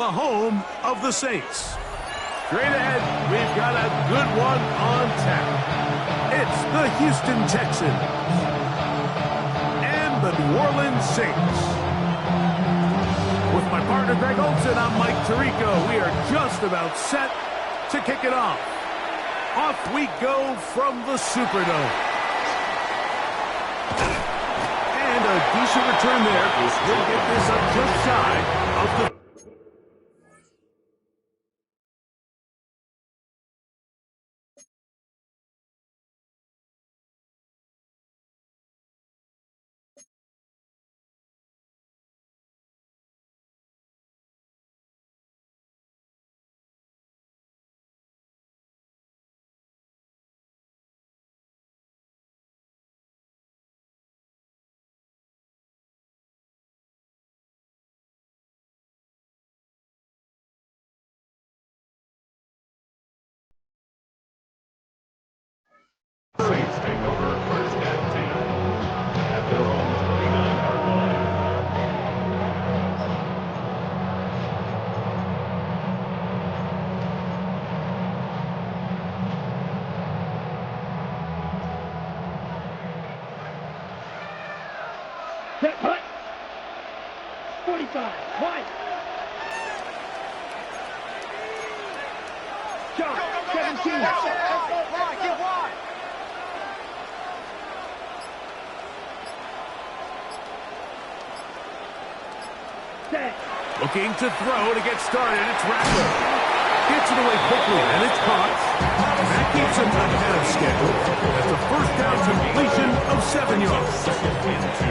The home of the Saints. Straight ahead, we've got a good one on tap. It's the Houston Texans and the New Orleans Saints. With my partner Greg Olson, I'm Mike Tirico. We are just about set to kick it off. Off we go from the Superdome. And a decent return there. We'll get this up just shy of the... Saints take over first and 10 at their own 39-yard line. Set, punt. 45, wide. Shot, 17. Get wide. Set. Looking to throw to get started. It's Rattler. Gets it away quickly, and it's caught. That keeps him ahead of schedule. That's a first down completion of 7 yards. Second and 2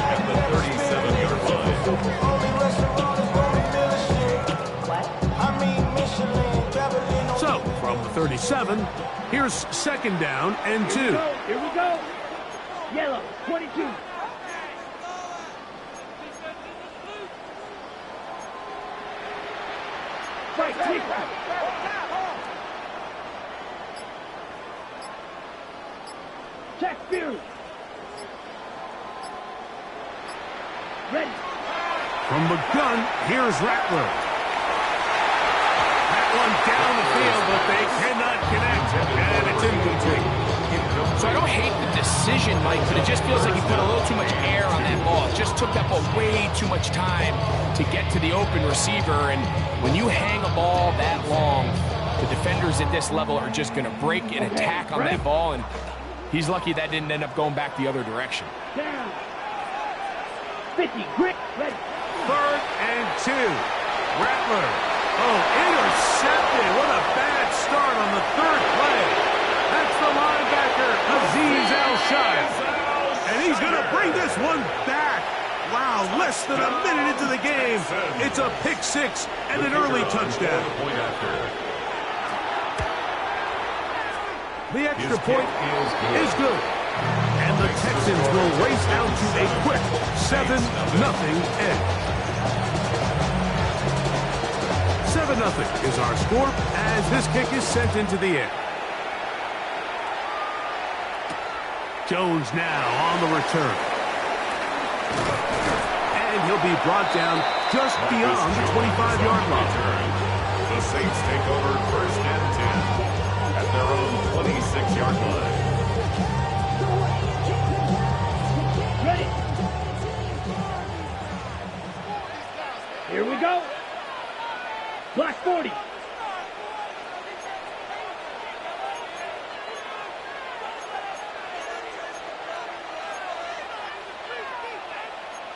at the 37-yard line. So, from the 37, here's second down and 2. Here we go. Yellow, 22. Right, take that. Check Fury. Ready. From the gun, here's Rattler. That one down the field, but they cannot connect, and it's incomplete. So I don't hate the decision, Mike, but it just feels like he put a little too much air on that ball. It just took that ball way too much time to get to the open receiver, and when you hang a ball that long, the defenders at this level are just going to break and attack on that ball, and he's lucky that didn't end up going back the other direction. Down. 50, grit, ready. Third and 2. Rattler. Oh, intercepted. What a bad start on the third play. That's the linebacker, Azeez Al-Shaya. And he's going to bring this one back. Wow, less than a minute into the game. It's a pick 6 and an early touchdown. The extra point is good. And the Texans will race out to a quick 7-0 edge. 7-0 is our score as this kick is sent into the air. Jones now on the return. And he'll be brought down just beyond the 25-yard line. The Saints take over first and 10 at their own 26-yard line. Ready. Here we go. Black 40.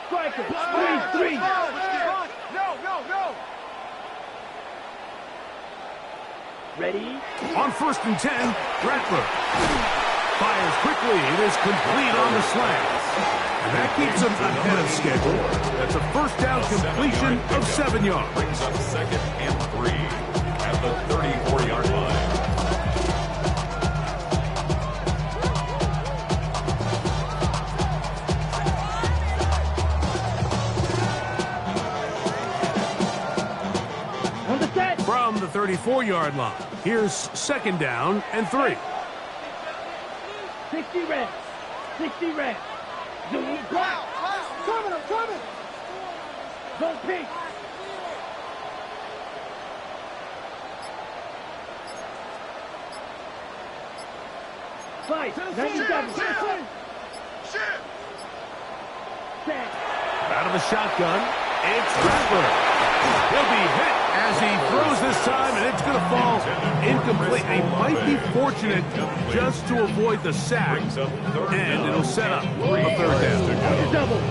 Striker, 3-3. No. Ready? On first and 10, Rattler fires quickly. It is complete on the slant. And that keeps him ahead of schedule. That's a first down completion of 7 yards. Brings up second and 3 at the 34-yard line. On the set. From the 34-yard line, here's second down and 3. 60 red. 60 red. Zoom black. I'm coming. Zone pink. Fight. 97. Set. Out of the shotgun, it's Rattler. He'll be hit as he throws this time, and it's going to fall incomplete. He might be fortunate just to avoid the sack, and it'll set up a third down. Double.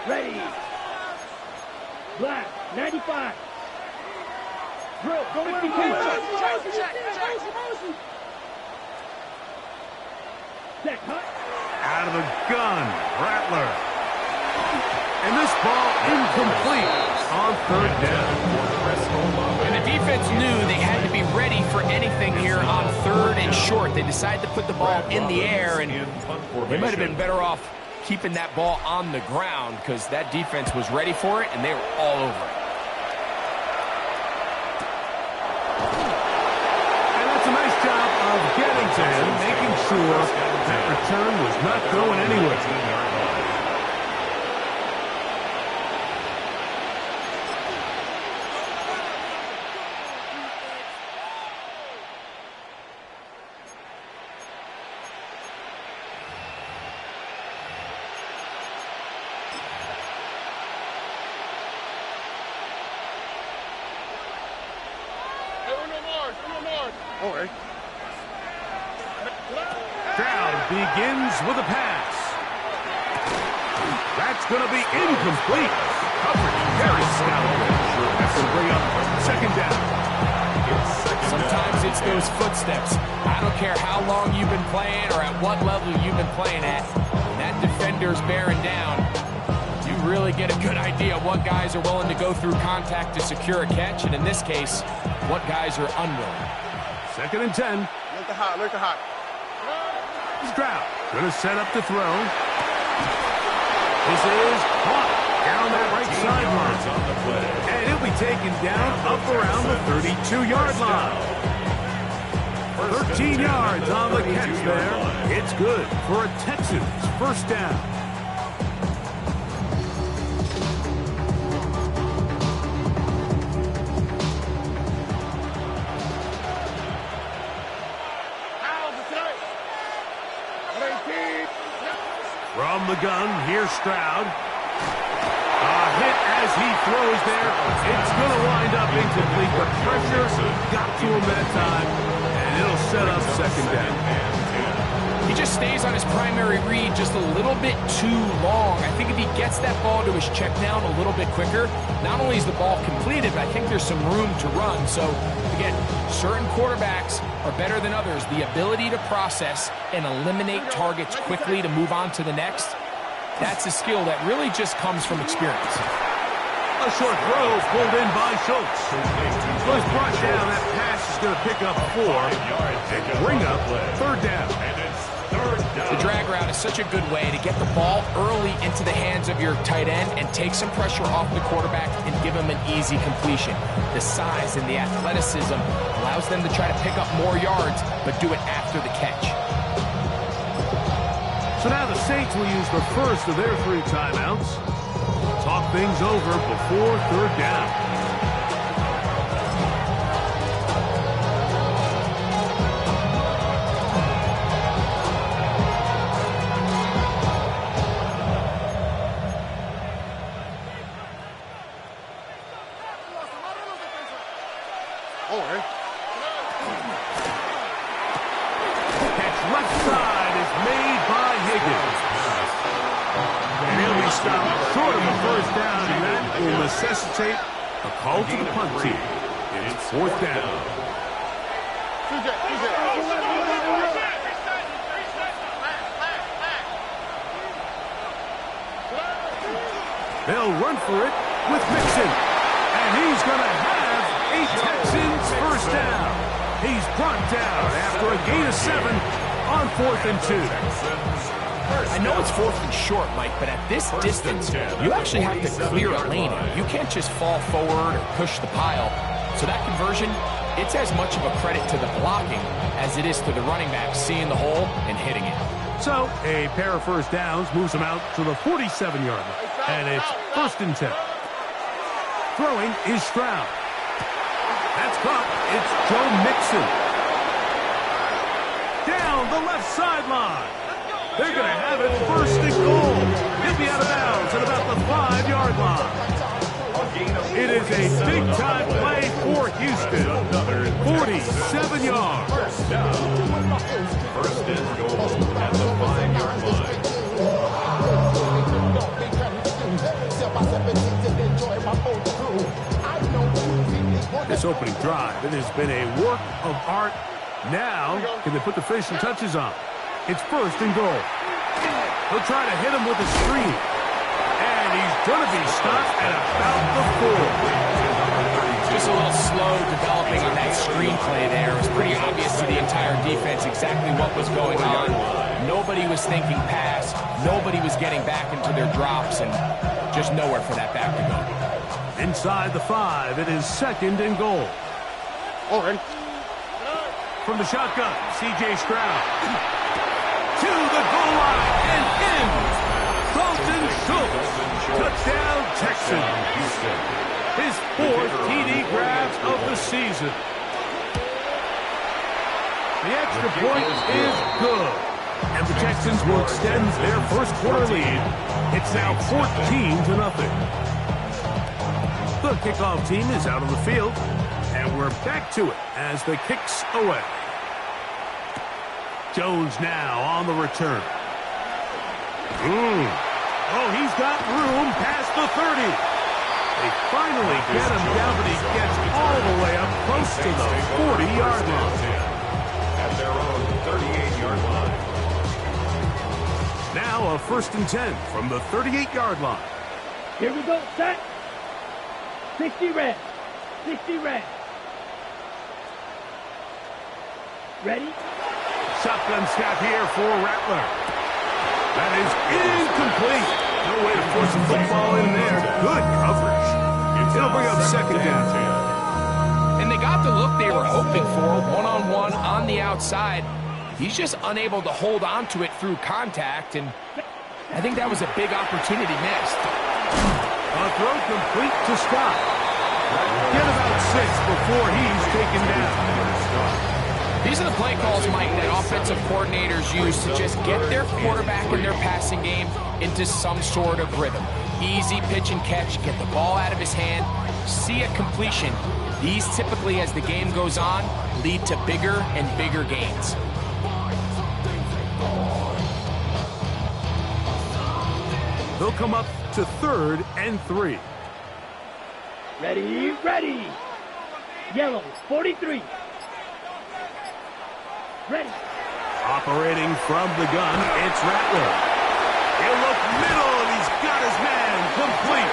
Ready. Black. 95. Drill. Go 52. Set. Cut. Out of the gun, Rattler. And this ball incomplete on third down. And the defense knew they had to be ready for anything here on third and short. They decided to put the ball in the air, and they might have been better off keeping that ball on the ground because that defense was ready for it, and they were all over it. And that's a nice job of getting to him, making sure that return was not going anywhere. Stroud begins with a pass. That's going to be incomplete. Coverage very stout. That's going to bring up second down. Sometimes it's those footsteps. I don't care how long you've been playing or at what level you've been playing at. When that defender's bearing down, you really get a good idea of what guys are willing to go through contact to secure a catch, and in this case, what guys are unwilling. Second and 10. Look at hot. Stroud going to set up to throw. This is caught down that right sideline. And he'll be taken down up around the 32-yard line. 13 yards on the catch there. It's good for a Texans first down. From the gun, here's Stroud. A hit as he throws there. It's going to wind up incomplete. The pressure got to him that time, and it'll set up second down. He just stays on his primary read just a little bit too long. I think if he gets that ball to his check down a little bit quicker, not only is the ball completed, but I think there's some room to run. So, again, certain quarterbacks are better than others. The ability to process and eliminate targets quickly to move on to the next, that's a skill that really just comes from experience. A short throw pulled in by Schultz. Was brought down. That pass is going to pick up 4 and bring up third down. The drag route is such a good way to get the ball early into the hands of your tight end and take some pressure off the quarterback and give him an easy completion. The size and the athleticism allows them to try to pick up more yards, but do it after the catch. So now the Saints will use the first of their 3 timeouts. Talk things over before third down. Necessitate a call to the punt team. It's fourth down. They'll run for it with Mixon. And he's going to have a Texans first down. He's brought down after a gain of 7 on 4th and 2. I know it's 4th and short, Mike, but at this distance, you actually have to clear a lane. You can't just fall forward or push the pile. So that conversion, it's as much of a credit to the blocking as it is to the running back seeing the hole and hitting it. So a pair of first downs moves him out to the 47-yard line. And it's 1st and 10. Throwing is Stroud. That's caught. It's Joe Mixon. down the left sideline. They're going to have it first and goal. He'll be out of bounds at about the 5-yard line. It is a big-time play for Houston. 47 yards. First down. First and goal at the 5-yard line. This opening drive, it has been a work of art. Now, can they put the finishing touches on? It's first and goal. He'll try to hit him with a screen. And he's going to be stopped at about the 4. Just a little slow developing on that screenplay there. It was pretty obvious to the entire defense exactly what was going on. Nobody was thinking pass. Nobody was getting back into their drops, and just nowhere for that back to go. Inside the 5, it is second and goal. From the shotgun, C.J. Stroud. To the goal line and in. Dalton Schultz. Touchdown, Texans. His 4th TD grab of the season. The extra point is good. And the Texans will extend their first quarter lead. It's now 14-0. The kickoff team is out on the field. And we're back to it as the kick's away. Jones now on the return. Oh, he's got room past the 30. They finally get him down, but he gets all the way up close to the 40-yard line. At their own 38-yard line. Now a 1st and 10 from the 38-yard line. Here we go, set. 60 red. 60 red. Ready? Shotgun snap here for Rattler. That is incomplete. No way to force a football in there. Good coverage. It'll bring up second down. And they got the look they were hoping for, one-on-one on the outside. He's just unable to hold on to it through contact, and I think that was a big opportunity missed. A throw complete to Scott. Get about 6 before he's taken down. These are the play calls, Mike, that offensive coordinators use to just get their quarterback in their passing game into some sort of rhythm. Easy pitch and catch, get the ball out of his hand, see a completion. These typically, as the game goes on, lead to bigger and bigger gains. They'll come up to 3rd and 3. Ready, ready. Yellow, 43. Ready. Operating from the gun, it's Rattler. He'll look middle, and he's got his man complete.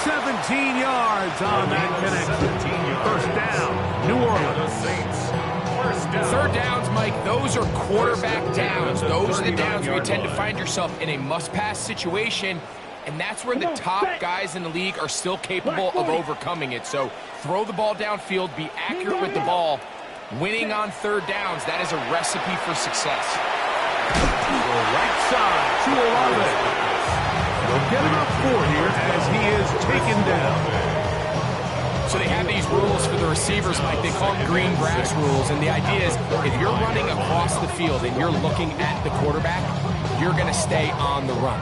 17 yards on that connection. First down, New Orleans. Third downs, Mike, those are quarterback downs. Those are the downs where you tend to find yourself in a must-pass situation, and that's where the top guys in the league are still capable of overcoming it. So throw the ball downfield, be accurate with the ball. Winning on third downs, that is a recipe for success. Right side to Olave. They'll get him up 4 here as he is taken down. So they have these rules for the receivers, Mike. They call them green grass rules, and the idea is if you're running across the field and you're looking at the quarterback, you're going to stay on the run.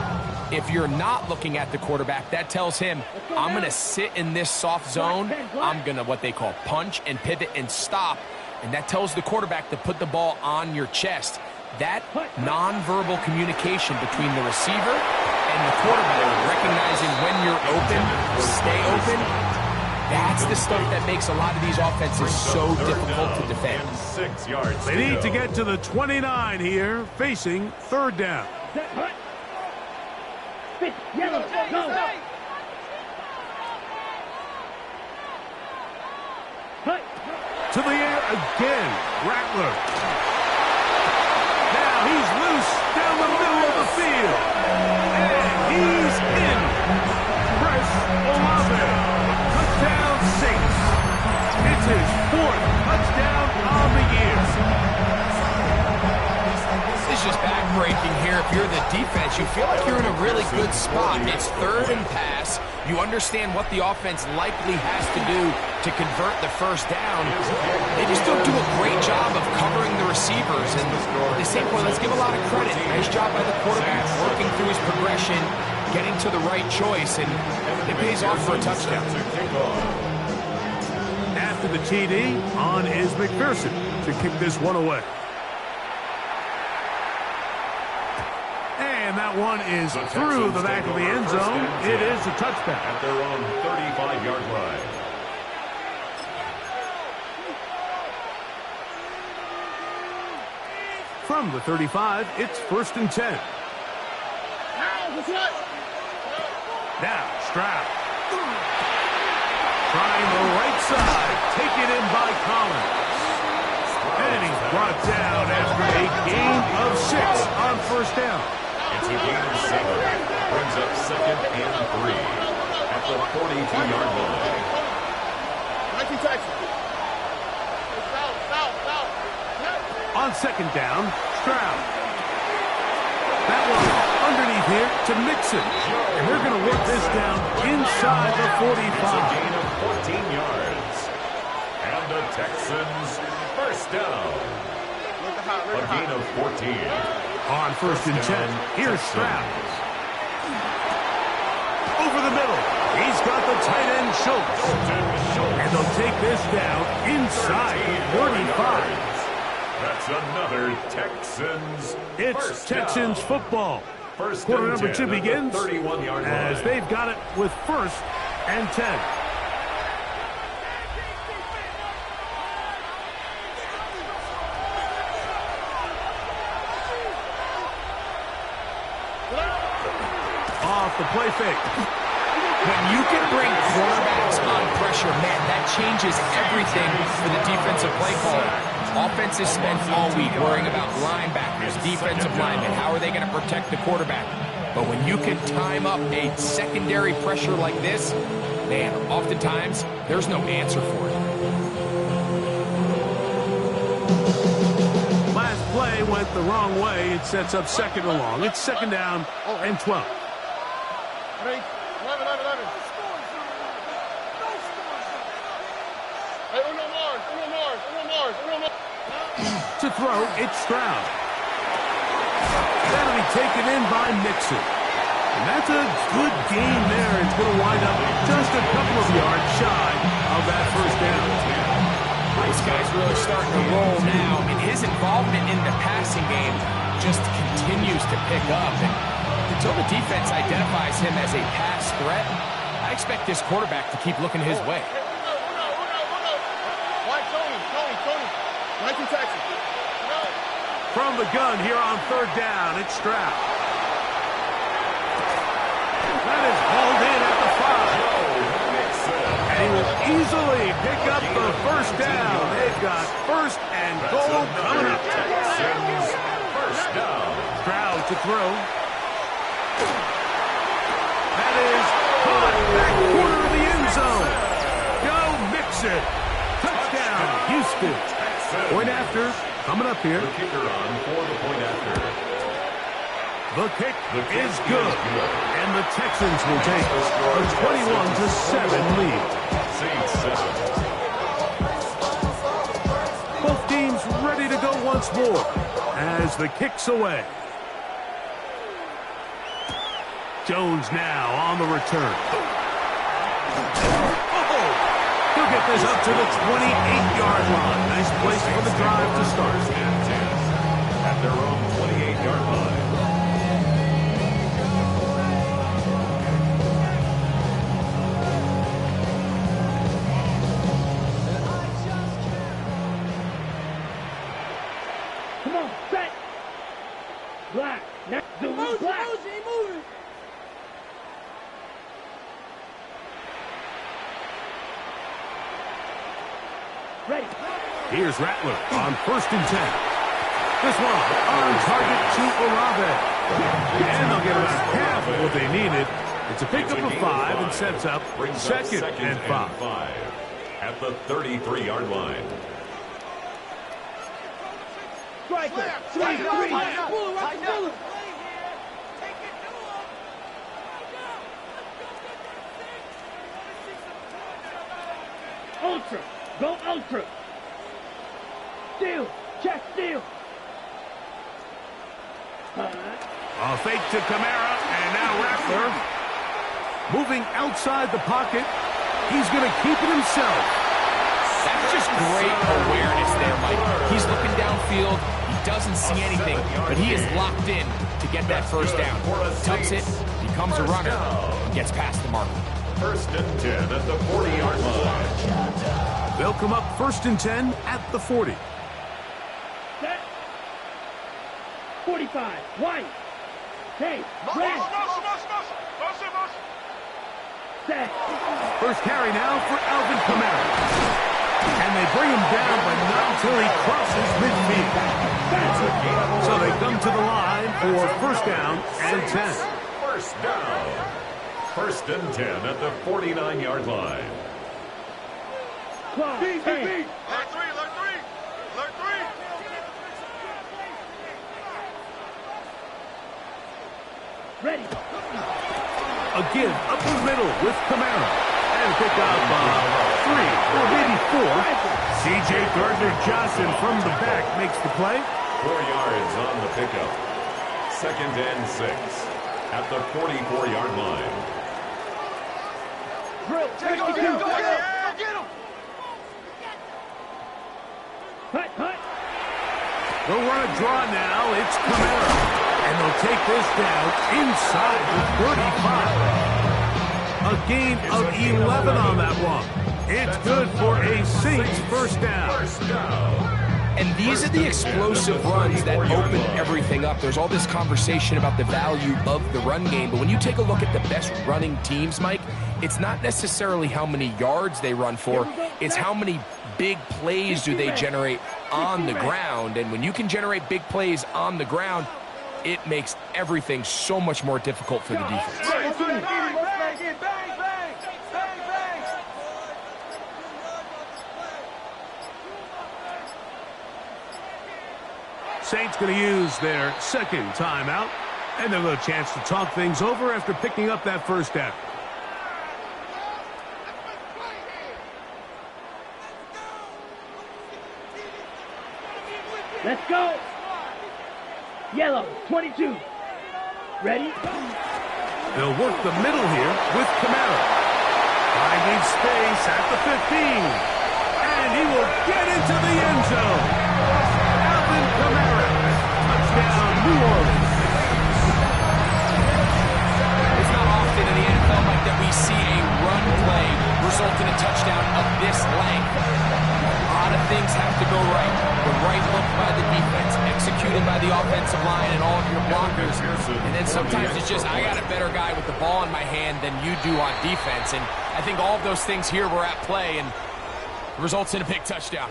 If you're not looking at the quarterback, that tells him, I'm going to sit in this soft zone. I'm going to what they call punch and pivot and stop. And that tells the quarterback to put the ball on your chest. That nonverbal communication between the receiver and the quarterback, recognizing when you're open, stay open, that's the stuff that makes a lot of these offenses so difficult to defend. 6 yards. They need to get to the 29 here, facing third down. Yellow, go. To the air again, Rattler. Now he's loose down the middle of the field. And he's in. Chris Olave. Touchdown Saints. It's his 4th touchdown on the year. This is just backbreaking here. If you're the defense, you feel like you're in a really good spot. It's third and pass. You understand what the offense likely has to do to convert the first down. They just don't do a great job of covering the receivers. And at the same point, let's give a lot of credit. Nice job by the quarterback working through his progression, getting to the right choice, and it pays off for a touchdown. After the TD, on is McPherson to kick this one away. And that one is through the back of the end zone. It is a touchdown. At their own 35-yard line. From the 35, it's 1st and 10. Now, Stroud. Trying the right side. Taken in by Collins. And he's brought down after a gain of 6 on 1st down. It's a gain of 7. Brings up 2nd and 3 at the 42-yard line. On 2nd down, Stroud. That one underneath here to Mixon. And they're going to work this down inside the 45. It's a gain of 14 yards. And the Texans first down. A gain of 14. On 1st and 10, here's Stroud. Over the middle. He's got the tight end Schultz. And they'll take this down inside the 35. That's another Texans. It's Texans down. Football. First Quarter and number 10 2 begins 31-yard as line. they've got it with 1st and 10. Off the play fake. When you can bring quarterbacks on pressure, man, that changes everything for the defensive play caller. Offenses spend all week worrying about linebackers, defensive linemen. How are they going to protect the quarterback? But when you can time up a secondary pressure like this, man, oftentimes there's no answer for it. Last play went the wrong way. It sets up 2nd and long. It's 2nd down and 12. To throw, it's Stroud. That'll be taken in by Mixon. And that's a good gain there. It's going to wind up just a couple of yards shy of that 1st down. This guy's really starting to roll now, and his involvement in the passing game just continues to pick up. And until the defense identifies him as a pass threat, I expect this quarterback to keep looking his way. From the gun here on 3rd down, it's Stroud. That is hauled in at the 5. And he will easily pick up the 1st down. They've got 1st and goal coming up. Texans first down. Stroud to throw. That is caught back corner of the end zone. Go Mixon. Touchdown, Houston. Point after. Coming up here. The kicker on for the point after. The kick is good. And the Texans will take a 21-7 lead. Saints 7. Both teams ready to go once more as the kick's away. Jones now on the return. He'll get this up to the 28-yard line. Nice place for the drive to start. At their own 28-yard line. Come on, set. Black. Next to black. Ready. Here's Rattler on 1st and 10. This one on target to Olave. And they'll get about half of what they needed. It's a pickup of 5 and sets up 2nd and 5. At the 33-yard line. Striker. 3-3. On ultra. Go ultra. Steal. Check steal. A fake to Kamara, and now Rattler. Moving outside the pocket. He's going to keep it himself. That's just great awareness there, Mike. He's looking downfield. He doesn't see anything, but he is locked in to get that first down. Tucks it, becomes a runner, and gets past the marker. 1st and 10 at the 40-yard line. They'll come up 1st and 10 at the 40. Set. 45. White. Hey. Red. Set. First carry now for Alvin Kamara. And they bring him down, but not until he crosses midfield. So they come to the line for 1st down and 10. 1st down. 1st and 10 at the 49-yard line. Claw. Hey. Ready. A give up the middle with Kamara. And pick up 3 or maybe 4. C.J. Gardner-Johnson from the back makes the play. 4 yards on the pickup. 2nd and 6 at the 44-yard line. Drill. Go get him! Hut. They'll run a draw now. It's Kamara. And they'll take this down inside the 35. A gain of 11 on that one. It's good for a Saints 1st down. And these are the explosive runs that open everything up. There's all this conversation about the value of the run game, but when you take a look at the best running teams, Mike, it's not necessarily how many yards they run for, it's how many big plays do they generate on the ground. And when you can generate big plays on the ground, it makes everything so much more difficult for the defense. Saints going to use their 2nd timeout, and they'll have a chance to talk things over after picking up that 1st down. Let's go. Yellow. 22. Ready. They'll work the middle here with Kamara. Finding space at the 15. And he will get into the end zone. Alvin Kamara. Touchdown, New Orleans. It's not often in the NFL, Mike, that we see a run play result in a touchdown of this length. A lot of things have to go right. The right look by the defense, executed by the offensive line and all of your blockers. And then sometimes it's just, I got a better guy with the ball in my hand than you do on defense. And I think all of those things here were at play, and it results in a big touchdown.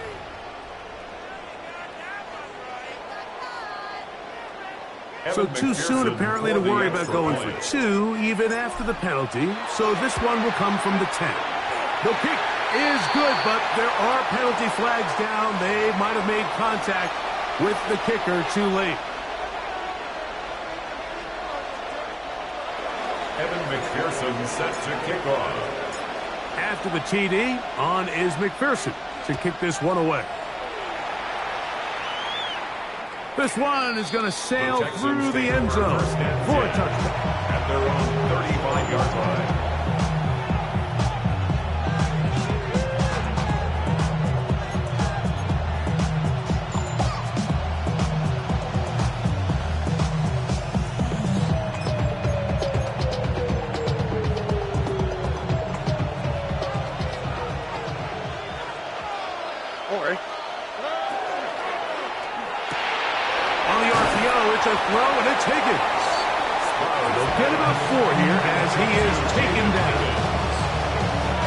So too soon, apparently, to worry about going for 2, even after the penalty. So this one will come from the 10. The kick is good, but there are penalty flags down. They might have made contact with the kicker too late. Evan McPherson set to kick off. After the TD, on is McPherson to kick this one away. This one is going to sail through the end zone for a touchdown. At their own 35-yard line. It's a throw, and it's Higgins. They'll get about 4 here as he is taken down.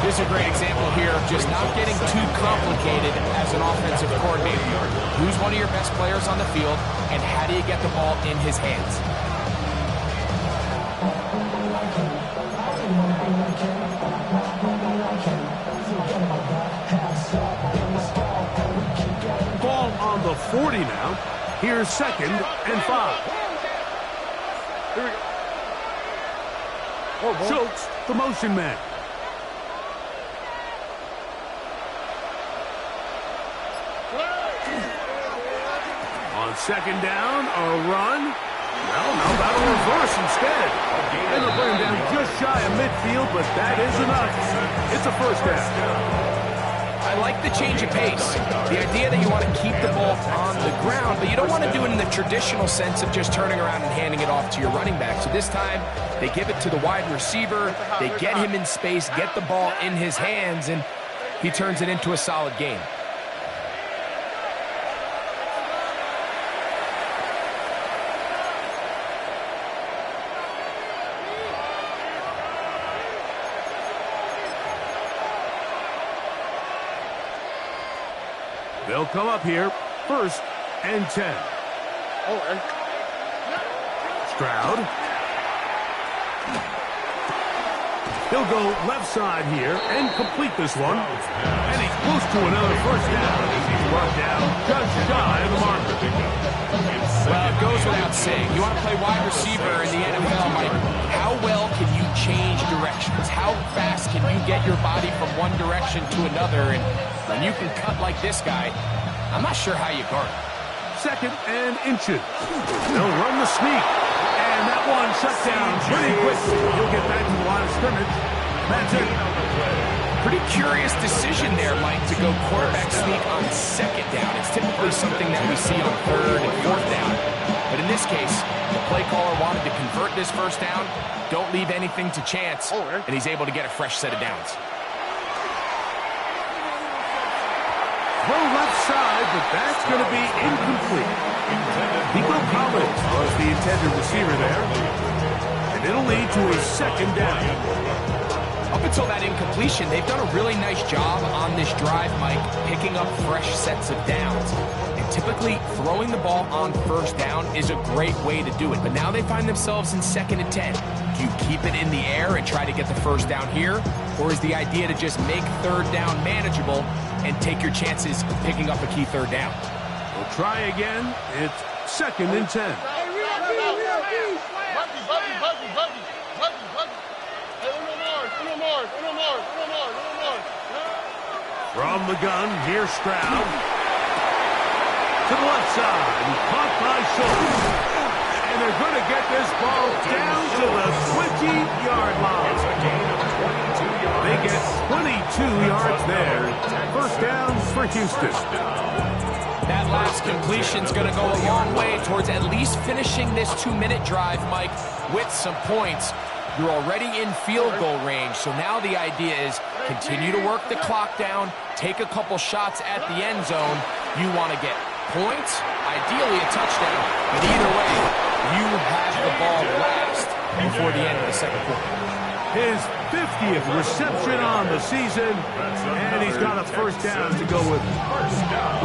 This is a great example here of just not getting too complicated as an offensive coordinator. Who's one of your best players on the field, and how do you get the ball in his hands? Ball on the 40 now. Here's 2nd and 5. Here we go. Schultz, the motion man. On second down, a run. Well, how about a reverse instead? And they'll bring him down just shy of midfield, but that is enough. It's a first down. I like the change of pace. The idea that you want to keep the ball on the ground, but you don't want to do it in the traditional sense of just turning around and handing it off to your running back. So this time, they give it to the wide receiver, they get him in space, get the ball in his hands, and he turns it into a solid game. They'll come up here, 1st and 10. Stroud. He'll go left side here and complete this one. And he's close to another first down as he's brought down just shy of the marker. Well, it goes without saying. You want to play wide receiver in the NFL, Mike. How well can you change directions? How fast can you get your body from one direction to another? And when you can cut like this guy, I'm not sure how you guard it. 2nd and inches. They'll run the sneak. And that one shut down pretty quickly. He'll get back to the line of scrimmage. That's it. Pretty curious decision there, Mike, to go quarterback sneak on 2nd down. It's typically something that we see on 3rd and 4th down. But in this case, the play caller wanted to convert this first down. Don't leave anything to chance. And he's able to get a fresh set of downs. Throw left side, but that's going to be incomplete. Nico Collins was the intended receiver there. And it'll lead to a 2nd down. Up until that incompletion, they've done a really nice job on this drive, Mike, picking up fresh sets of downs. And typically, throwing the ball on 1st down is a great way to do it. But now they find themselves in 2nd and 10. Do you keep it in the air and try to get the first down here? Or is the idea to just make 3rd down manageable and take your chances of picking up a key 3rd down? We'll try again. It's 2nd and 10. From the gun, here's Stroud. To the left side, caught by Schultz. And they're going to get this ball down to the 20-yard line. They get 22 yards there. First down for Houston. That last completion's going to go a long way towards at least finishing this 2-minute drive, Mike, with some points. You're already in field goal range, so now the idea is continue to work the clock down, take a couple shots at the end zone. You want to get points, ideally a touchdown, but either way, you have the ball last before the end of the 2nd quarter. His 50th reception on the season, and he's got a first down to go with it.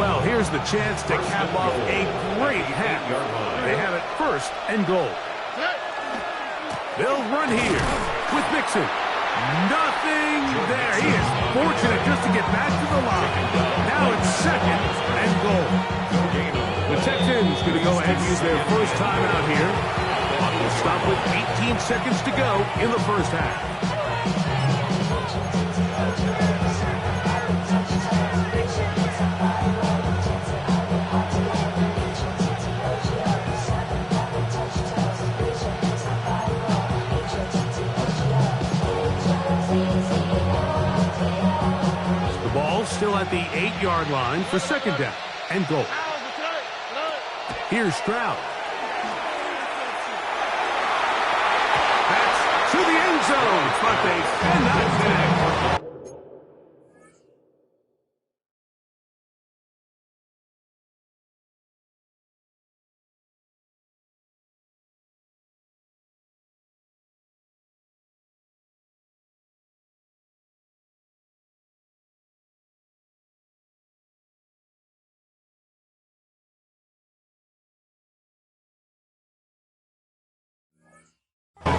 Well, here's the chance to cap off a great half. They have it 1st and goal. They'll run here with Mixon. Nothing there. He is fortunate just to get back to the line. Now it's 2nd and goal. The Texans going to go ahead and use their first time out here. We'll stop with 18 seconds to go in the first half. The ball still at the 8-yard line for 2nd down and goal. Here's Stroud. That's to the end zone. Front base and not connect.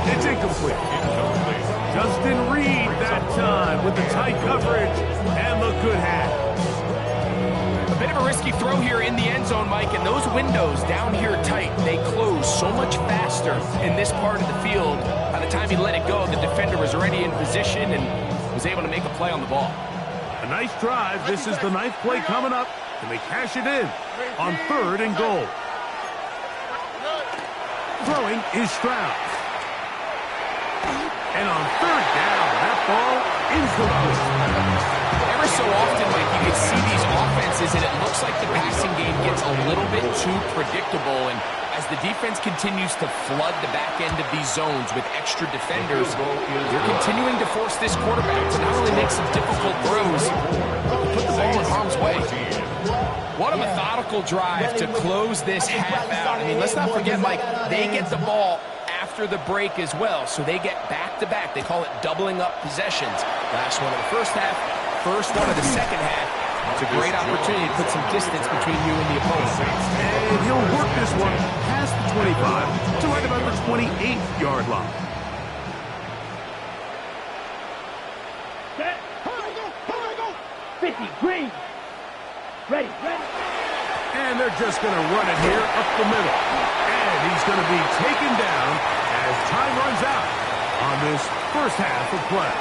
It's incomplete. Justin Reed that time with the tight coverage and the good hands. A bit of a risky throw here in the end zone, Mike, and those windows down here tight, they close so much faster in this part of the field. By the time he let it go, the defender was already in position and was able to make a play on the ball. A nice drive. This is the 9th play coming up, and they cash it in on 3rd and goal. Throwing is Stroud. And on third down, that ball is complete. Ever so often, Mike, you can see these offenses, and it looks like the passing game gets a little bit too predictable. And as the defense continues to flood the back end of these zones with extra defenders, they're continuing to force this quarterback to not only make some difficult throws, but put the ball in harm's way. What a methodical drive to close this half out. I mean, let's not forget, Mike, they get the ball after the break as well, so they get back-to-back. They call it doubling up possessions. Last one of the first half, first one of the second half. It's a great opportunity to put some distance between you and the opponent. And he'll work this one past the 25 to right about the 28-yard line. Set. 50, green. Ready. And they're just going to run it here up the middle. And he's going to be taken down as time runs out on this first half of play.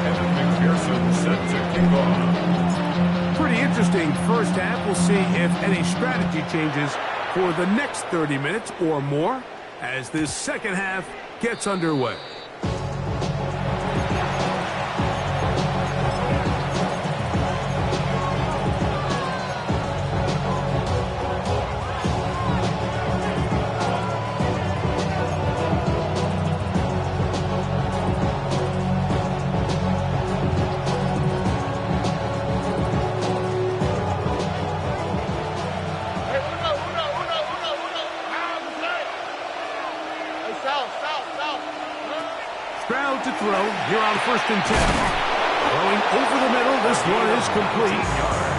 And McPherson set to kick off. Pretty interesting first half. We'll see if any strategy changes for the next 30 minutes or more as this second half gets underway. Stroud to throw here on 1st and 10. Throwing over the middle. This one is complete.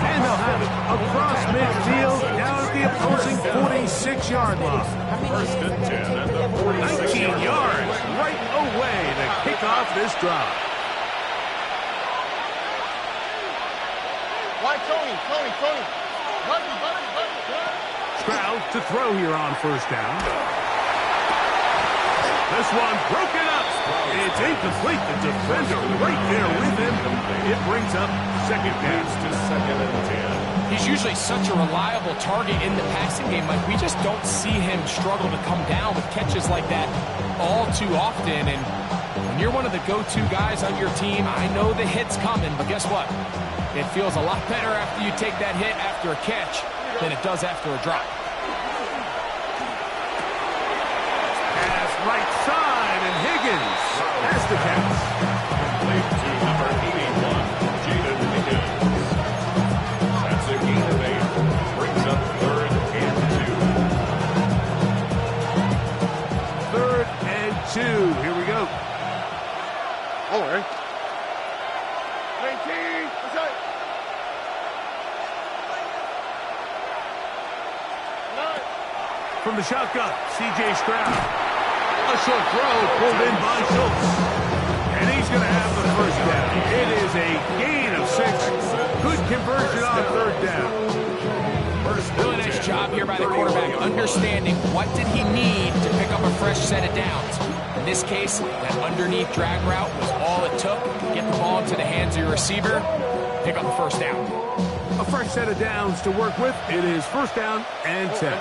And they'll have it across midfield down at the opposing 46-yard line. 1st and 10 at the 46. 19 yards right away to kick off this drive. Why, Tony? Buddy. Stroud to throw here on 1st down. This one broken up. It's incomplete. The defender right there with him. It brings up 2nd down. To 2nd and 10. He's usually such a reliable target in the passing game. Like, we just don't see him struggle to come down with catches like that all too often. And when you're one of the go-to guys on your team, I know the hit's coming, but guess what? It feels a lot better after you take that hit after a catch than it does after a drop. Pass right side, and Higgins has the catch. Late to number 81, Jaden Higgins. That's a gain of 8. Brings up 3rd and 2. 3rd and 2. Here we go. All right. 19. What's that? 9. From the shotgun, C.J. Stroud. A short throw pulled in by Schultz. And he's going to have the 1st down. It is a gain of 6. Good conversion on 3rd down. Really nice job here by the quarterback, understanding what did he need to pick up a fresh set of downs. In this case, that underneath drag route was all it took to get the ball into the hands of your receiver, pick up the 1st down. A fresh set of downs to work with. It is 1st down and 10.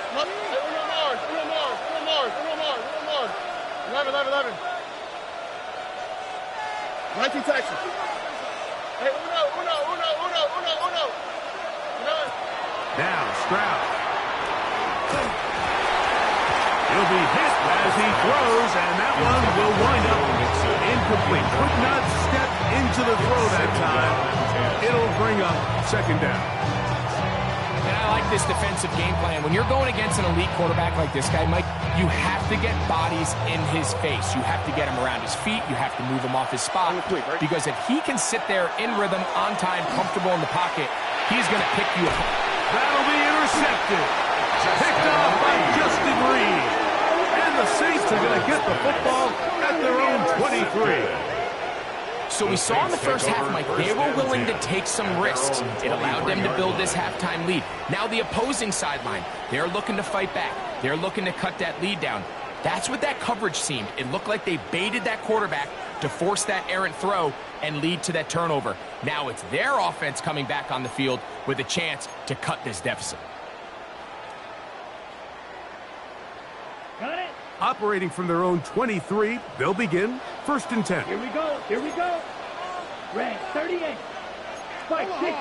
More. 11. 19 Texas. Hey, uno. Now Stroud. He'll be hit as he throws, and that one will wind up incomplete. Could not step into the throw that time. It'll bring up 2nd down. And I like this defensive game plan. When you're going against an elite quarterback like this guy, Mike, you have to get bodies in his face. You have to get him around his feet. You have to move him off his spot. Because if he can sit there in rhythm, on time, comfortable in the pocket, he's going to pick you up. That'll be intercepted. Picked off by Justin Reed. And the Saints are going to get the football at their own 23. So we saw in the first half, Mike, they were willing to take some risks. It allowed them to build this halftime lead. Now the opposing sideline, they're looking to fight back. They're looking to cut that lead down. That's what that coverage seemed. It looked like they baited that quarterback to force that errant throw and lead to that turnover. Now it's their offense coming back on the field with a chance to cut this deficit. Got it. Operating from their own 23, they'll begin 1st and 10. Here we go. Here we go. Red 38. Spike 60.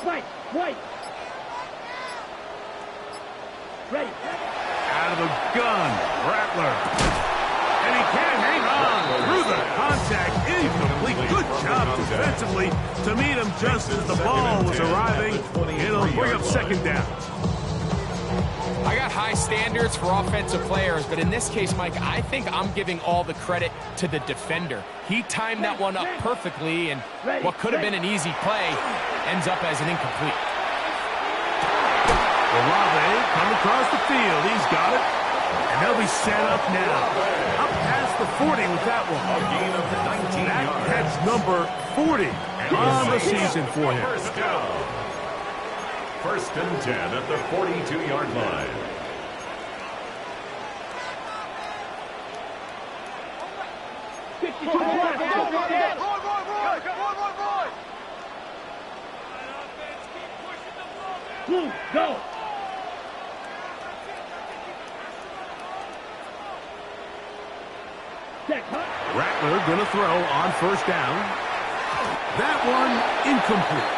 Spike white. Ready. Out of the gun, Rattler. And he can't hang on through the contact. Incomplete. Good job defensively to meet him just as the ball was arriving. It'll bring up 2nd down. I got high standards for offensive players, but in this case, Mike, I think I'm giving all the credit to the defender. He timed that one up perfectly, and what could have been an easy play ends up as an incomplete. Olave coming across the field. He's got it. And they'll be set up now. Up past the 40 with that one. A gain of 19 That yards. catch number 40 on the season for him. First down. 1st and 10 at the 42-yard line. Blue, go. Check, huh? Rattler going to throw on 1st down. That one incomplete.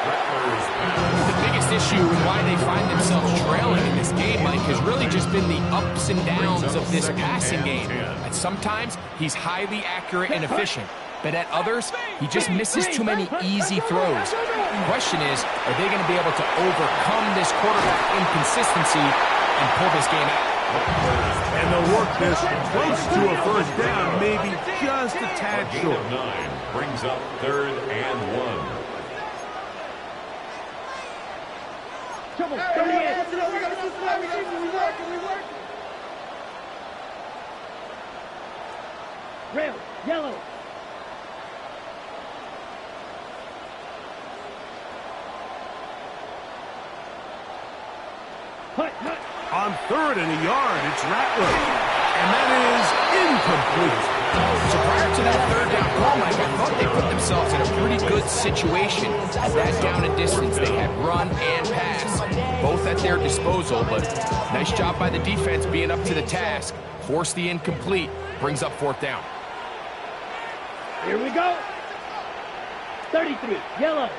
The biggest issue and why they find themselves trailing in this game, Mike, has really just been the ups and downs of this passing game. And sometimes he's highly accurate and efficient, but at others, he just misses too many easy throws. The question is, are they going to be able to overcome this quarterback inconsistency and pull this game out? And they'll work this close to a 1st down, maybe just a tad Gain short. of 9 brings up 3rd and 1. Trouble, 38. Rail, yellow. Hut, hut. On 3rd and a yard, it's Rattler. And that is incomplete. So prior to that 3rd down call, Mike, I thought they put themselves in a pretty good situation at that down and distance. They had run and pass, both at their disposal, but nice job by the defense being up to the task. Force the incomplete, brings up 4th down. Here we go. 33, yellow.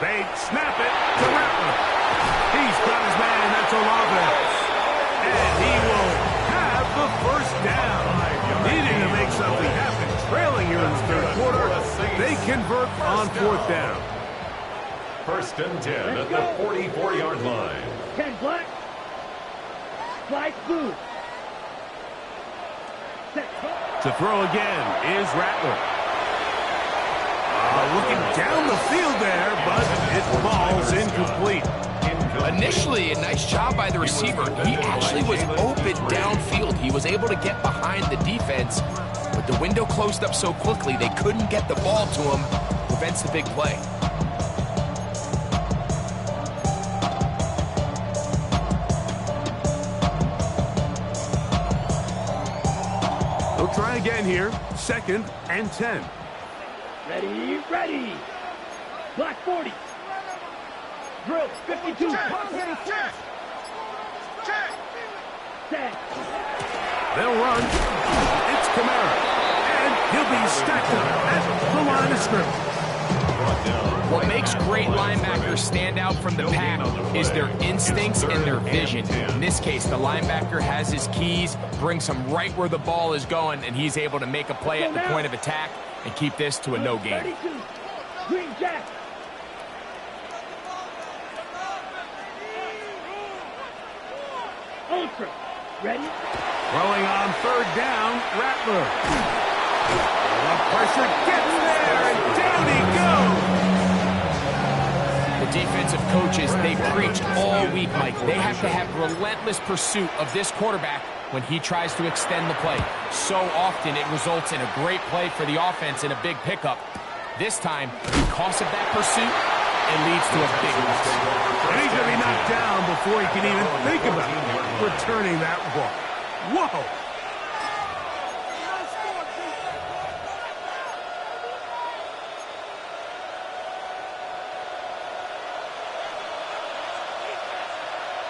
They snap it to Rattler. He's got his man, that's Olave. And he will have the 1st down. Needing to make something happen. Trailing here in the 3rd quarter. They convert on 4th down. 1st and 10 at the 44-yard line. 10 black. Flag blue. To throw again is Rattler. Looking down the field there, but it falls incomplete. Initially, a nice job by the receiver. He actually was open downfield. He was able to get behind the defense, but the window closed up so quickly they couldn't get the ball to him. Prevents the big play. They'll try again here. 2nd and 10. Ready, ready. Black 40. Drill, 52. Check. They'll run. It's Kamara. And he'll be stacked up at the line of scrimmage. What makes great linebackers stand out from the pack is their instincts and their vision. In this case, the linebacker has his keys, brings him right where the ball is going, and he's able to make a play at the point of attack and keep this to a no gain. 32. Green Jack. Ultra. Ready? Throwing on 3rd down, Rattler. The pressure gets there, and down he goes. The defensive coaches, they preached all week, Mike. They have to have relentless pursuit of this quarterback when he tries to extend the play. So often it results in a great play for the offense and a big pickup. This time, because of that pursuit, it leads to a big loss. And he's going to be knocked down before he can even think about returning that ball. Whoa!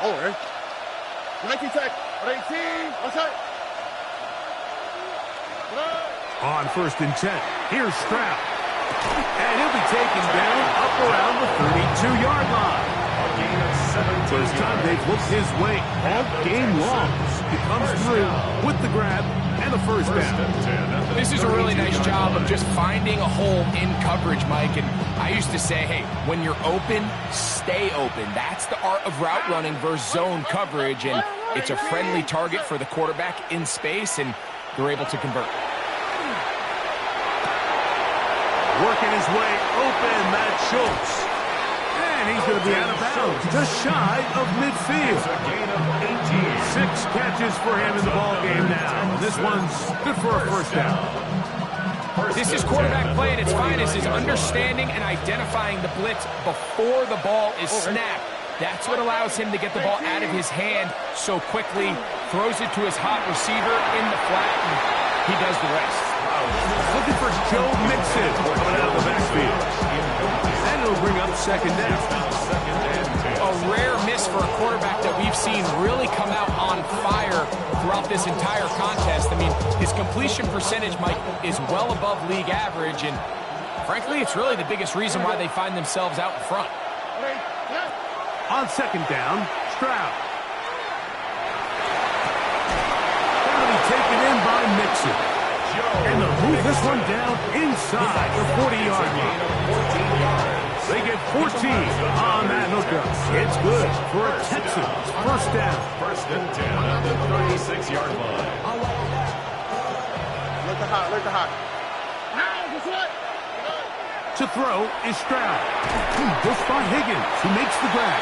Over. 19 tech. 18. Outside. On 1st and 10. Here's Stroud. And he'll be taken down up around the 32-yard line. First time they've looked his way all game long. He comes through with the grab and the first down. This is a really nice job of just finding a hole in coverage, Mike. And I used to say, hey, when you're open, stay open. That's the art of route running versus zone coverage. And it's a friendly target for the quarterback in space, and they're able to convert. Working his way open, Matt Schultz. And he's going to be out of bounds, just shy of midfield. 6 catches for him in the ballgame now. This one's good for a first down. This is quarterback play at its finest, is understanding and identifying the blitz before the ball is snapped. That's what allows him to get the ball out of his hand so quickly, throws it to his hot receiver in the flat, and he does the rest. Looking for Joe Mixon coming out of the backfield. And it'll bring up second down. A rare miss for a quarterback that we've seen really come out on fire throughout this entire contest. I mean, his completion percentage, Mike, is well above league average, and frankly, it's really the biggest reason why they find themselves out in front. On second down, Stroud. That'll be taken in by Mixon. And they'll move this one down inside the 40-yard line. They get 14 on that hookup. It's good for a Texans first down. 1st and 10 at the 36-yard line. Look the hot. To throw is Stroud. This by Higgins, who makes the grab.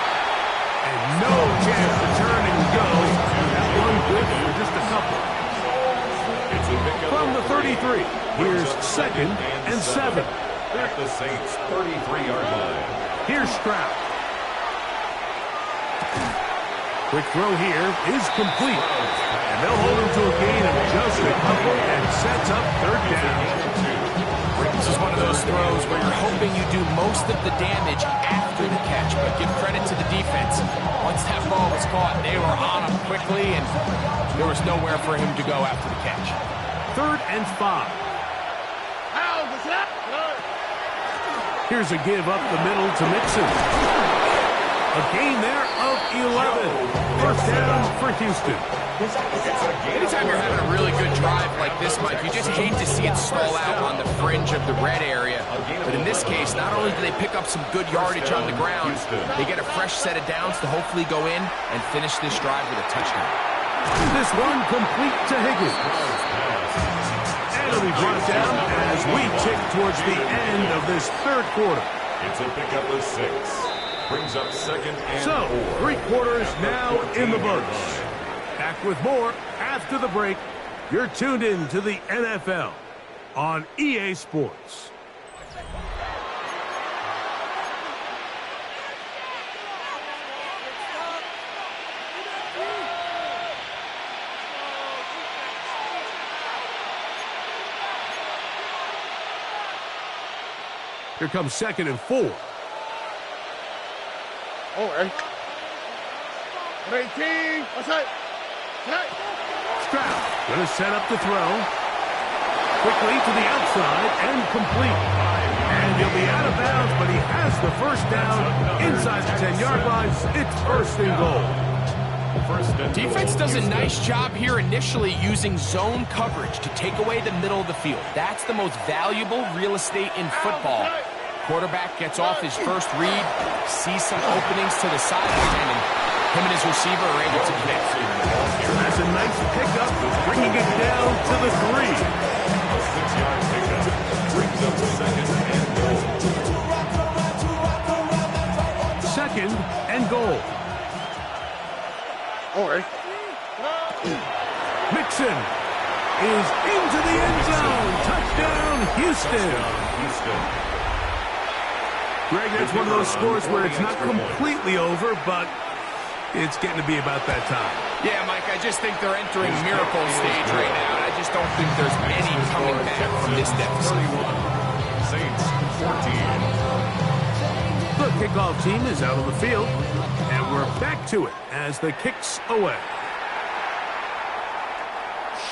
And no chance to turn and go. That one good for just a couple. From the 33, here's 2nd and 7. At the Saints' 33-yard line. Here's Stroud. Quick throw here is complete. And they'll hold him to a gain of just a couple and sets up 3rd down. This is one of those throws where you're hoping you do most of the damage after the catch, but give credit to the defense. Once that ball was caught, they were on him quickly, and there was nowhere for him to go after the catch. 3rd and 5. Here's a give up the middle to Mixon. A gain there of 11. First down for Houston. Anytime you're having a really good drive like this, Mike, you just hate to see it stall out on the fringe of the red area. But in this case, not only do they pick up some good yardage on the ground, they get a fresh set of downs to hopefully go in and finish this drive with a touchdown. This one complete to Higgins. And it'll be brought down as we tick towards the end of this 3rd quarter. It's a pickup of 6. Brings up 2nd and 4. 3 quarters now in the books. Back with more after the break. You're tuned in to the NFL on EA Sports. Here comes 2nd and 4. Over. 18. Outside. Stroud going to set up the throw. Quickly to the outside and complete. And he'll be out of bounds, but he has the first down inside the 10-yard line. It's 1st and goal. Defense does a nice job here initially using zone coverage to take away the middle of the field. That's the most valuable real estate in football. Quarterback gets off his first read, sees some openings to the sideline, and him and his receiver are able to connect. That's a nice pickup, bringing it down to the 3. 6-yard pickup. Brings up 2nd and goal. and goal. All right. Mixon is into the end zone. Touchdown, Houston. Greg, that's one of those scores where it's not completely over, but it's getting to be about that time. Yeah, Mike, I just think they're entering miracle stage right now, and I just don't think there's any coming back from this deficit. Saints 14. The kickoff team is out on the field, and we're back to it as the kicks away.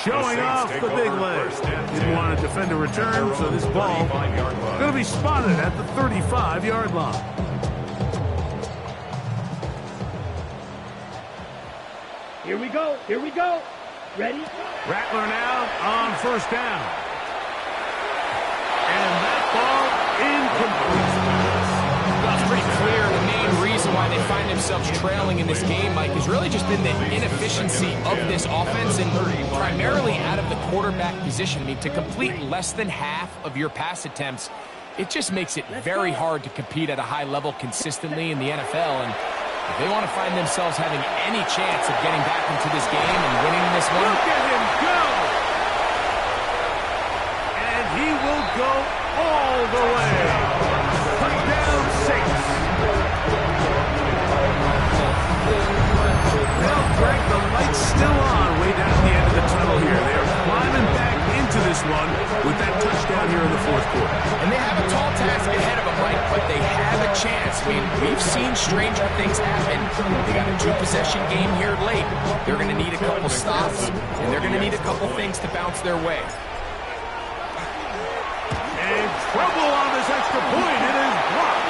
Showing off the big leg. Didn't want to defend a return, so this ball going to be spotted at the 35-yard line. Here we go. Here we go. Ready? Rattler now on first down. And that ball incomplete. Well, it's pretty clear the main reason why they find themselves trailing in this game, Mike, has really just been the inefficiency of this offense and primarily out of the quarterback position. I mean, to complete less than half of your pass attempts, it just makes it very hard to compete at a high level consistently in the NFL. And if they want to find themselves having any chance of getting back into this game and winning this one, look at him go! And he will go all the way. Touchdown, Saints. Well, Greg, the light's still on way down at the end of the tunnel here. They are climbing back into this one with that touchdown here in the fourth quarter. and they have a tall task ahead of them, Mike, but they have a chance. I mean, we've seen stranger things happen. They got a two-possession game here late. They're going to need a couple stops, and they're going to need a couple things to bounce their way. And trouble on this extra point. It is blocked.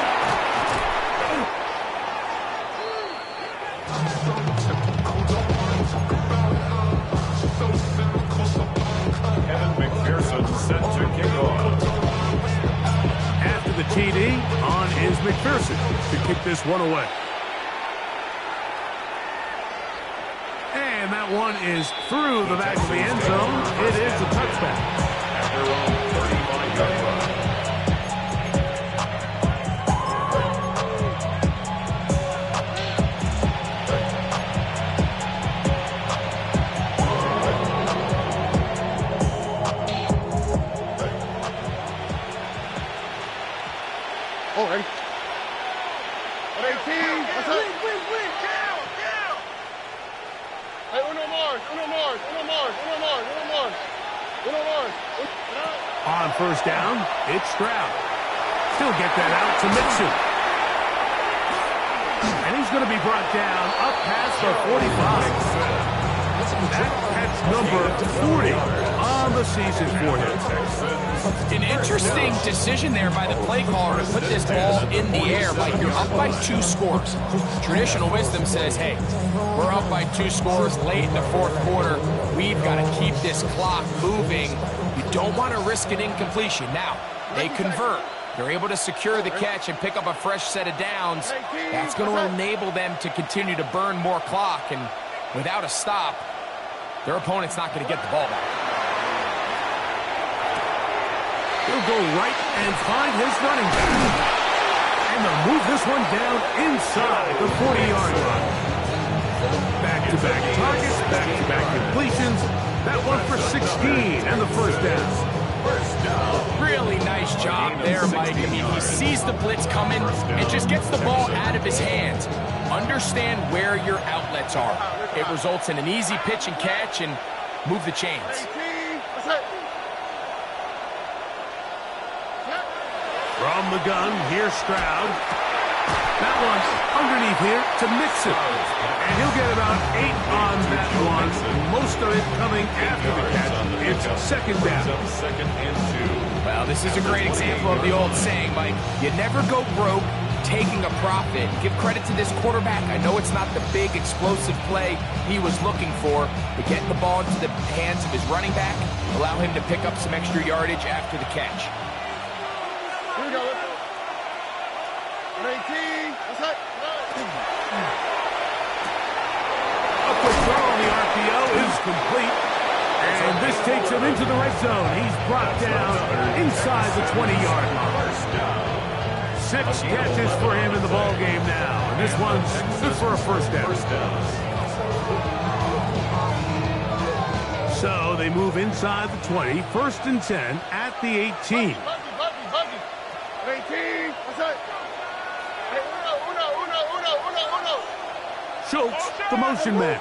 Kevin McPherson set to kick off. After the TD, on is McPherson to kick this one away. And that one is through the back of the end zone. It is a touchback. At their own 35-yard line. All right. 18. What's up? Hey, uno more. On first down, it's Stroud. He'll get that out to Mixon. And he's going to be brought down up past the 45. That's number 40 on the season for him. An interesting decision there by the play caller to put this ball in the air. Like, you're up by 2 scores. Traditional wisdom says, hey, we're up by 2 scores late in the fourth quarter. We've got to keep this clock moving. You don't want to risk an incompletion. Now, they convert. They're able to secure the catch and pick up a fresh set of downs. That's going to enable them to continue to burn more clock. And without a stop, their opponent's not going to get the ball back. He'll go right and find his running back. And they'll move this one down inside the 40-yard line. Back-to-back targets, back-to-back completions. That one for 16 and the first down. Really nice job there, Mike. I mean, he sees the blitz coming and just gets the ball out of his hands. Understand where your outlets are. It results in an easy pitch and catch and move the chains. From the gun, here's Stroud. That one's underneath here to Mixon. And he'll get about 8 on that one. Most of it coming after the catch. It's second down. Second and 2. Well, this is a great example of the old saying, Mike. You never go broke taking a profit. Give credit to this quarterback. I know it's not the big explosive play he was looking for, but getting the ball into the hands of his running back, allow him to pick up some extra yardage after the catch. Here we go. 18. What's up? A quick throw on the RPO is complete. And this takes him into the red zone. He's brought down inside the 20-yard line. 6 catches for him in the ball game now. And this one's good for a first down. So they move inside the 20, 1st and 10 at the 18. Buggy. 18. What's that? Hey, uno. Schultz, the motion man.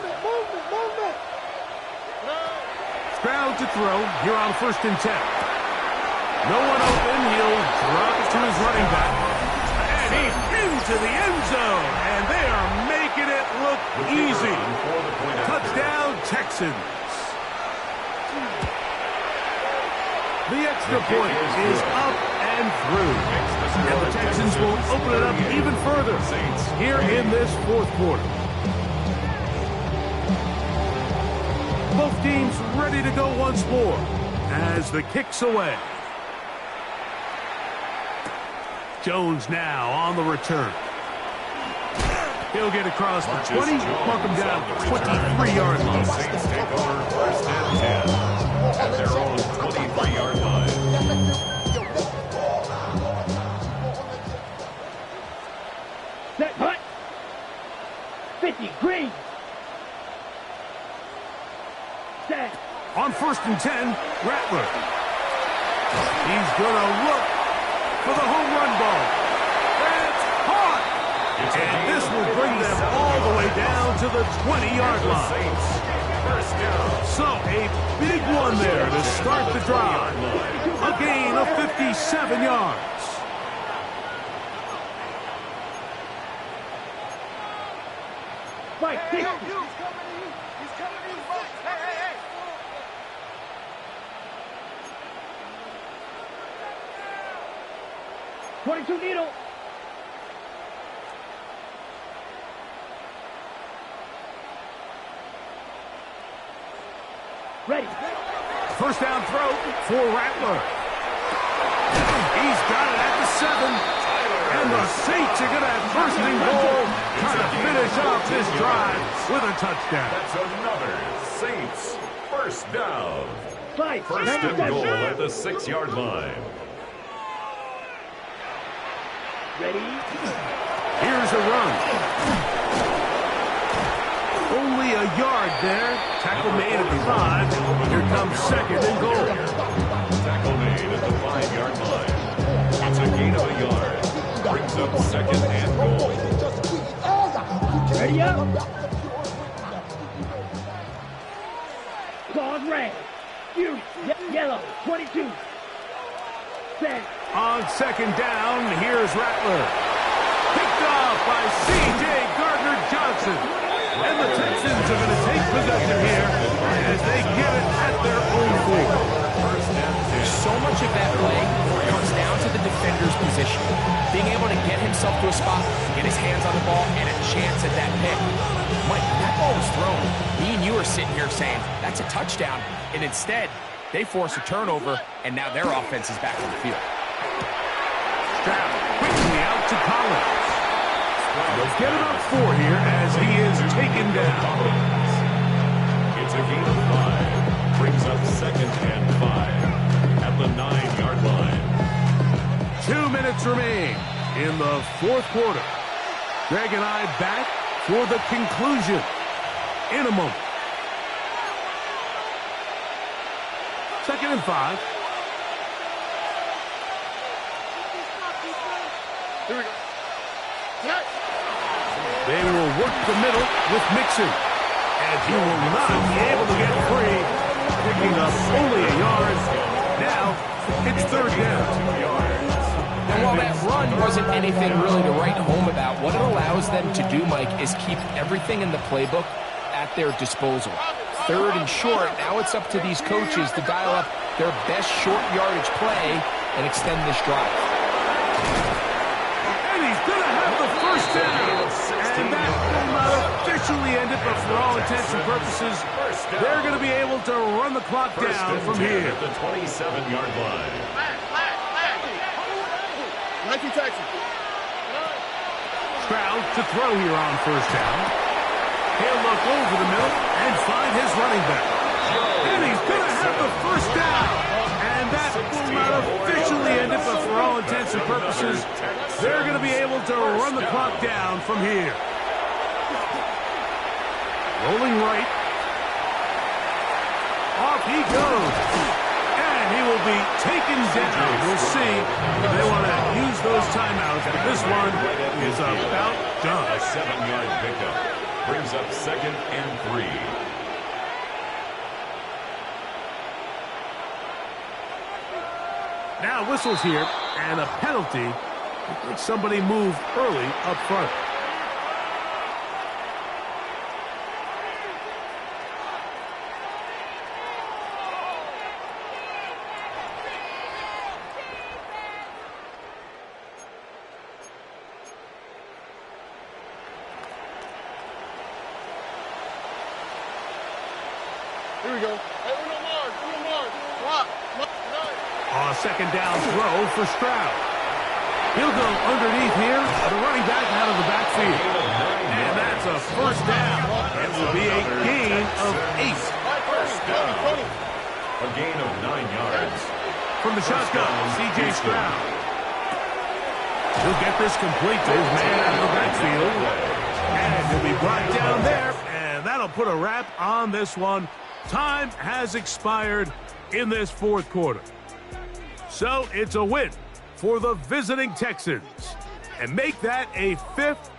Stroud to throw here on 1st and 10. No one open. He'll drop it to his running back. And he's into the end zone. And they are making it look easy. Touchdown, Texans. The extra point is up and through. And the Texans will open it up even further here in this 4th quarter. Both teams ready to go once more as the kick's away. Jones now on the return. He'll get across the 20, mark him down 23-yard line. Saints take over 1st and 10 at their own 23-yard line. Set, hut. 50, green. Set. On 1st and 10, Rattler. He's going to look for the home run ball. That's caught. And this will bring them all the way down to the 20-yard line. So a big one there to start the drive. A gain of 57 yards. Right, 60. He's coming to you. Hey. 22 needle. Ready. 1st down throw for Rattler. He's got it at the 7. And the Saints are going to have 1st and goal, trying to finish off this drive with a touchdown. That's another Saints 1st down. Fight. 1st and goal at the 6-yard line. Ready. Here's a run. Only a yard there. Tackle made at the 5. Here comes 2nd and goal. Tackle made at the 5-yard line. It's a gain of a yard. Brings up 2nd and goal. Ready up. Claws red. You yellow. 22. Set. On 2nd down, here's Rattler. Picked off by C.J. Gardner-Johnson. And the Texans are going to take possession here as they get it at their own 4. So much of that play comes down to the defender's position. Being able to get himself to a spot, get his hands on the ball, and a chance at that pick. Mike, that ball was thrown. Me and you are sitting here saying, that's a touchdown. And instead, they force a turnover, and now their offense is back on the field. Stroud quickly out to Collins. They'll get him up 4 here as he is taken down. It's a gain of 5. Brings up 2nd and 5 at the 9-yard line. 2 minutes remain in the 4th quarter. Greg and I back for the conclusion in a moment. 2nd and 5. Here we go. Set. They will work the middle with Mixon. And he will not be able to get free. Picking up only a yard. Now, it's 3rd down. And while that run wasn't anything really to write home about, what it allows them to do, Mike, is keep everything in the playbook at their disposal. 3rd and short, now it's up to these coaches to dial up their best short yardage play and extend this drive. And he's going to have the 1st down. And that will not officially end it, but for all intents and purposes, they're going to be able to run the clock down from here. At the 27-yard line. Nike Texas. Stroud to throw here on 1st down. He'll look over the middle and find his running back. And he's going to have the 1st down. And And that will not officially end it, but for all intents and purposes, they're going to be able to run the clock down from here. Rolling right. Off he goes. And he will be taken down. We'll see if they want to use those timeouts, but this one is about done. A 7-yard pickup brings up 2nd and 3. Now whistles here, and a penalty. I think somebody moved early up front. Here we go. Hey, Uno Mars. Block. Second down throw for Stroud. He'll go underneath here. The running back out of the backfield. And that's a first down. It will be a gain of 8. First down. A gain of 9 yards. From the shotgun, C.J. Stroud. He'll get this complete to his man out of the backfield. And he'll be brought down there. And that'll put a wrap on this one. Time has expired in this fourth quarter. So it's a win for the visiting Texans. And make that a 5th